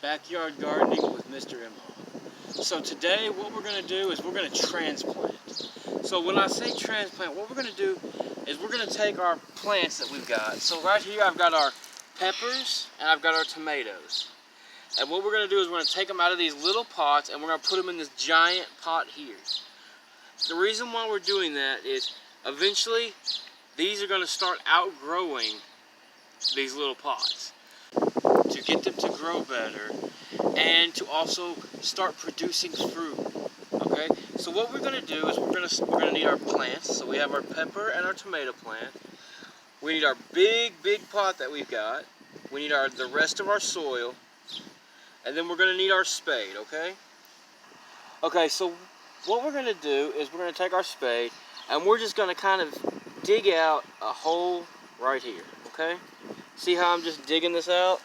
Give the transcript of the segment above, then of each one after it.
Backyard gardening with Mr. Imhoff. So today what we're going to do is we're going to transplant. So when I say transplant, what we're going to do is we're going to take our plants that we've got. So right here I've got our peppers and I've got our tomatoes. And what we're going to do is we're going to take them out of these little pots and we're going to put them in this giant pot here. The reason why we're doing that is eventually these are going to start outgrowing these little pots to get them to grow better and to also start producing fruit. Okay, so what we're going to do is we're going to need our plants. So we have our pepper and our tomato plant. We need our big pot that we've got. We need the rest of our soil, and then we're going to need our spade. Okay, so what we're going to do is we're going to take our spade and we're just going to kind of dig out a hole right here. Okay, see how I'm just digging this out?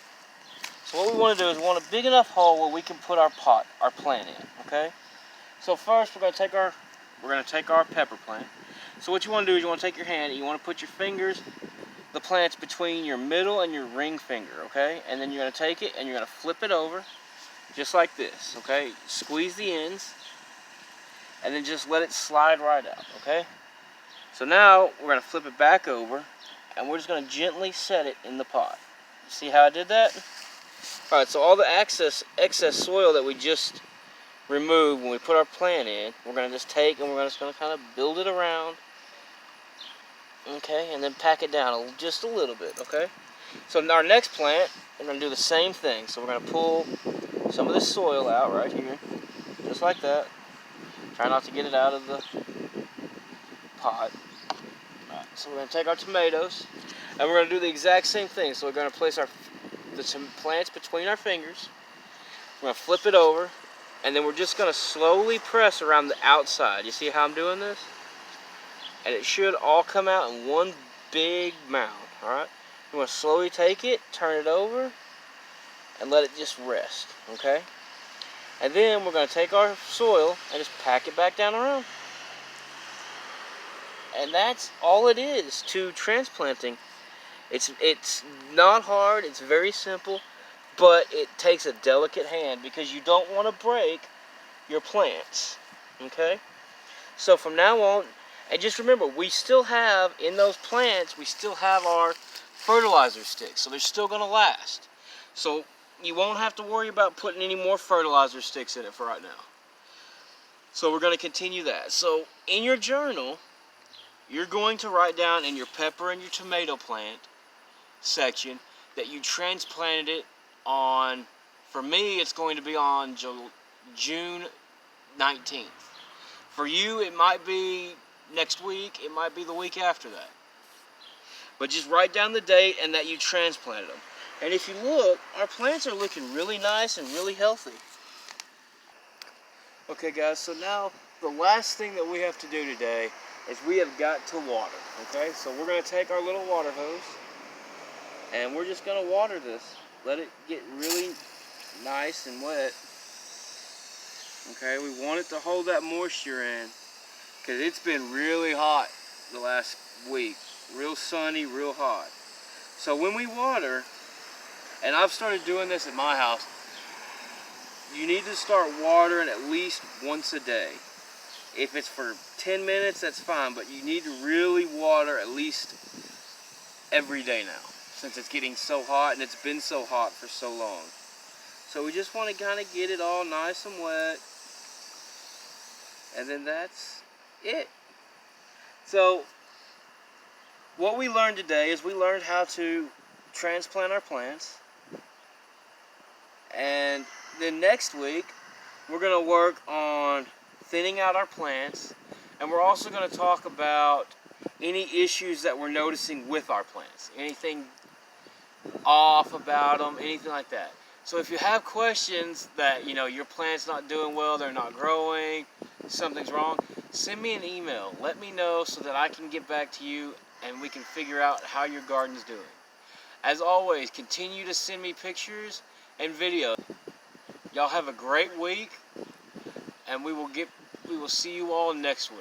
So what we want to do is we want a big enough hole where we can put our plant in. Okay, so first we're going to take our pepper plant. So what you want to do is you want to take your hand and you want to put your fingers, the plants between your middle and your ring finger. Okay, and then you're going to take it and you're going to flip it over just like this. Okay, squeeze the ends and then just let it slide right out. Okay, so now we're going to flip it back over and we're just going to gently set it in the pot. See how I did that? Alright, so all the excess soil that we just removed when we put our plant in, we're going to just take and we're just going to kind of build it around. Okay, and then pack it down just a little bit. Okay, so in our next plant, we're going to do the same thing. So we're going to pull some of this soil out right here, just like that. Try not to get it out of the pot. Alright, so we're going to take our tomatoes and we're going to do the exact same thing. So we're going to place the plants between our fingers. We're going to flip it over and then we're just going to slowly press around the outside. You see how I'm doing this? And it should all come out in one big mound. Alright? We're going to slowly take it, turn it over, and let it just rest. Okay? And then we're going to take our soil and just pack it back down around. And that's all it is to transplanting. It's not hard, it's very simple, but it takes a delicate hand because you don't want to break your plants. Okay? So from now on, and just remember, we still have, in those plants, we still have our fertilizer sticks, so they're still going to last. So you won't have to worry about putting any more fertilizer sticks in it for right now. So we're going to continue that. So in your journal, you're going to write down in your pepper and your tomato plant section that you transplanted it on, for me it's going to be on June 19th. For you it might be next week, it might be the week after that. But just write down the date and that you transplanted them. And if you look, our plants are looking really nice and really healthy. Okay guys, so now the last thing that we have to do today is we have got to water. Okay, so we're going to take our little water hose and we're just going to water this. Let it get really nice and wet. Okay, we want it to hold that moisture in because it's been really hot the last week. Real sunny, real hot. So when we water, and I've started doing this at my house, you need to start watering at least once a day. If it's for 10 minutes, that's fine, but you need to really water at least every day now, since it's getting so hot and it's been so hot for so long. So we just want to kind of get it all nice and wet, and then that's it. So what we learned today is we learned how to transplant our plants, and then next week we're going to work on thinning out our plants, and we're also going to talk about any issues that we're noticing with our plants, anything off about them, anything like that. So if you have questions that, you know, your plant's not doing well, they're not growing, something's wrong, send me an email. Let me know so that I can get back to you and we can figure out how your garden's doing. As always, continue to send me pictures and videos. Y'all have a great week, and we will see you all next week.